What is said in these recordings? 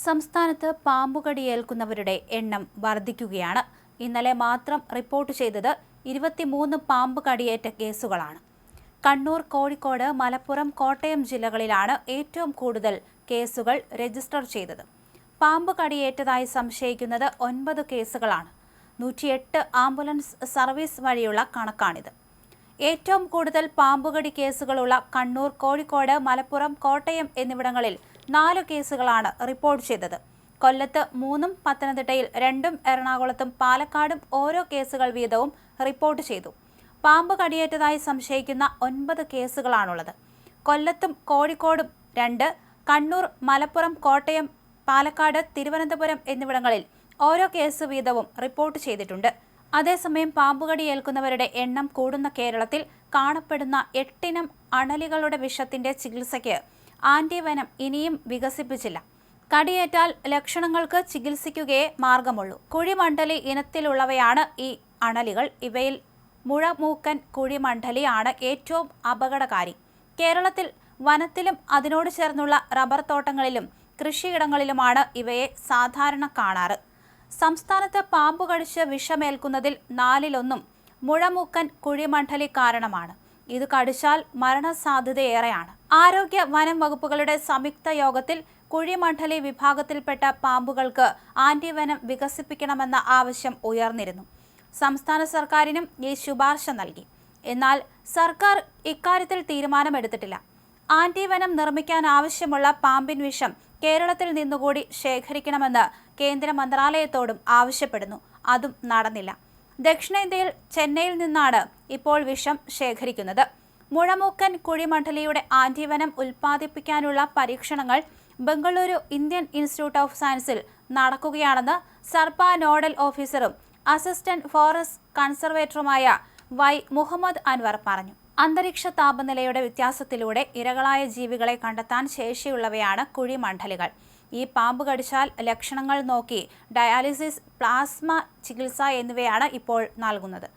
സംസ്ഥാനത്ത് പാമ്പുകടിയേൽക്കുന്നവരുടെ എണ്ണം വർദ്ധിക്കുകയാണ്. ഇന്നലെ മാത്രം റിപ്പോർട്ട് ചെയ്തത് 23 പാമ്പ് കടിയേറ്റ കേസുകളാണ്. കണ്ണൂർ, കോഴിക്കോട്, മലപ്പുറം, കോട്ടയം ജില്ലകളിലാണ് ഏറ്റവും കൂടുതൽ കേസുകൾ രജിസ്റ്റർ ചെയ്തത്. പാമ്പ് കടിയേറ്റതായി സംശയിക്കുന്നത് 9 കേസുകളാണ്. 108 ആംബുലൻസ് സർവീസ് വഴിയുള്ള കണക്കാണിത്. ഏറ്റവും കൂടുതൽ പാമ്പുകടി കേസുകളുള്ള കണ്ണൂർ, കോഴിക്കോട്, മലപ്പുറം, കോട്ടയം എന്നിവിടങ്ങളിൽ 4 കേസുകളാണ് റിപ്പോർട്ട് ചെയ്തത്. കൊല്ലത്ത് 3, പത്തനംതിട്ടയിൽ 2, എറണാകുളത്തും പാലക്കാടും ഓരോ കേസുകൾ വീതവും റിപ്പോർട്ട് ചെയ്തു. പാമ്പ് കടിയേറ്റതായി സംശയിക്കുന്ന 9 കേസുകളാണുള്ളത്. കൊല്ലത്തും കോഴിക്കോടും 2, കണ്ണൂർ, മലപ്പുറം, കോട്ടയം, പാലക്കാട്, തിരുവനന്തപുരം എന്നിവിടങ്ങളിൽ ഓരോ കേസ് വീതവും റിപ്പോർട്ട് ചെയ്തിട്ടുണ്ട്. അതേസമയം പാമ്പുകടി ഏൽക്കുന്നവരുടെ എണ്ണം കൂടുന്ന കേരളത്തിൽ കാണപ്പെടുന്ന 8 ഇനം അണലികളുടെ വിഷത്തിന്റെ ചികിത്സയ്ക്ക് ആന്റിവെനം ഇനിയും വികസിപ്പിച്ചില്ല. കടിയേറ്റാൽ ലക്ഷണങ്ങൾക്ക് ചികിത്സിക്കുകയേ മാർഗമുള്ളൂ. കുഴിമണ്ഡലി ഇനത്തിലുള്ളവയാണ് ഈ അണലികൾ. ഇവയിൽ മുഴമൂക്കൻ കുഴിമണ്ഡലി ആണ് ഏറ്റവും അപകടകാരി. കേരളത്തിൽ വനത്തിലും അതിനോട് ചേർന്നുള്ള റബ്ബർ തോട്ടങ്ങളിലും കൃഷിയിടങ്ങളിലുമാണ് ഇവയെ സാധാരണ കാണാറ്. സംസ്ഥാനത്ത് പാമ്പു കടിച്ച് വിഷമേൽക്കുന്നതിൽ 4-1 മുഴമൂക്കൻ കുഴിമണ്ഡലി കാരണമാണ്. ഇത് കടിച്ചാൽ മരണസാധ്യതയേറെയാണ്. ആരോഗ്യ വനം വകുപ്പുകളുടെ സംയുക്ത യോഗത്തിൽ കുഴിമണ്ഡലി വിഭാഗത്തിൽപ്പെട്ട പാമ്പുകൾക്ക് ആന്റിവെനം വികസിപ്പിക്കണമെന്ന ആവശ്യം ഉയർന്നിരുന്നു. സംസ്ഥാന സർക്കാരിനും ഈ ശുപാർശ നൽകി. എന്നാൽ സർക്കാർ ഇക്കാര്യത്തിൽ തീരുമാനമെടുത്തിട്ടില്ല. ആന്റിവെനം നിർമ്മിക്കാൻ ആവശ്യമുള്ള പാമ്പിൻ വിഷം കേരളത്തിൽ നിന്നുകൂടി ശേഖരിക്കണമെന്ന് കേന്ദ്ര മന്ത്രാലയത്തോടും ആവശ്യപ്പെടുന്നു. അതും നടന്നില്ല. ദക്ഷിണേന്ത്യയിൽ ചെന്നൈയിൽ നിന്നാണ് ഇപ്പോൾ വിഷം ശേഖരിക്കുന്നത്. മുഴമൂക്കൻ കുഴിമണ്ഡലിയുടെ ആന്റിവെനം ഉൽപ്പാദിപ്പിക്കാനുള്ള പരീക്ഷണങ്ങൾ ബംഗളൂരു ഇന്ത്യൻ ഇൻസ്റ്റിറ്റ്യൂട്ട് ഓഫ് സയൻസിൽ നടക്കുകയാണെന്ന് സർപ്പ നോഡൽ ഓഫീസറും അസിസ്റ്റന്റ് ഫോറസ്റ്റ് കൺസർവേറ്ററുമായ വൈ മുഹമ്മദ് അൻവർ പറഞ്ഞു. അന്തരീക്ഷ താപനിലയുടെ വ്യത്യാസത്തിലൂടെ ഇരകളായ ജീവികളെ കണ്ടെത്താൻ ശേഷിയുള്ളവയാണ് കുഴിമണ്ഡലികൾ. ഈ പാമ്പ് കടിച്ചാൽ ലക്ഷണങ്ങൾ നോക്കി ഡയാലിസിസ്, പ്ലാസ്മ ചികിത്സ എന്നിവയാണ് ഇപ്പോൾ നൽകുന്നത്.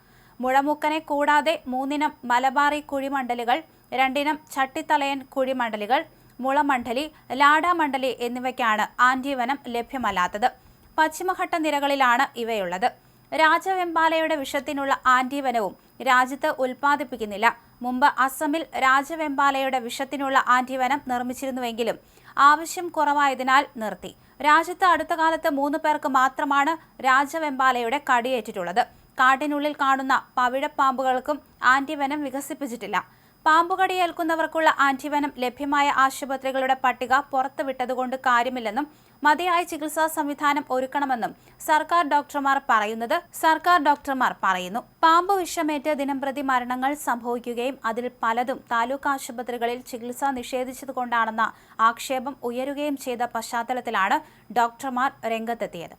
മുഴമൂക്കനെ കൂടാതെ 3 ഇനം മലബാറി കുഴിമണ്ഡലികൾ, 2 ഇനം ചട്ടിത്തലയൻ കുഴിമണ്ഡലികൾ, മുളമണ്ഡലി, ലാഡാമണ്ഡലി എന്നിവയ്ക്കാണ് ആന്റിവെനം ലഭ്യമല്ലാത്തത്. പശ്ചിമഘട്ട നിരകളിലാണ് ഇവയുള്ളത്. രാജവെമ്പാലയുടെ വിഷത്തിനുള്ള ആന്റിവെനവും രാജ്യത്ത് ഉൽപ്പാദിപ്പിക്കുന്നില്ല. മുമ്പ് അസമിൽ രാജവെമ്പാലയുടെ വിഷത്തിനുള്ള ആന്റിവെനം നിർമ്മിച്ചിരുന്നുവെങ്കിലും ആവശ്യം കുറവായതിനാൽ നിർത്തി. രാജ്യത്ത് അടുത്ത കാലത്ത് 3 പേർക്ക് മാത്രമാണ് രാജവെമ്പാലയുടെ കടിയേറ്റിട്ടുള്ളത്. കാട്ടിനുള്ളിൽ കാണുന്ന പവിഴപ്പാമ്പുകൾക്കും ആന്റിവെനം വികസിപ്പിച്ചിട്ടില്ല. പാമ്പുകടിയേൽക്കുന്നവർക്കുള്ള ആന്റിവെനം ലഭ്യമായ ആശുപത്രികളുടെ പട്ടിക പുറത്തുവിട്ടതുകൊണ്ട് കാര്യമില്ലെന്നും മതിയായ ചികിത്സാ സംവിധാനം ഒരുക്കണമെന്നും സർക്കാർ ഡോക്ടർമാർ പറയുന്നു. പാമ്പ് വിഷമേറ്റ് ദിനംപ്രതി മരണങ്ങൾ സംഭവിക്കുകയും അതിൽ പലതും താലൂക്ക് ആശുപത്രികളിൽ ചികിത്സ നിഷേധിച്ചതുകൊണ്ടാണെന്ന ആക്ഷേപം ഉയരുകയും ചെയ്ത പശ്ചാത്തലത്തിലാണ് ഡോക്ടർമാർ രംഗത്തെത്തിയത്.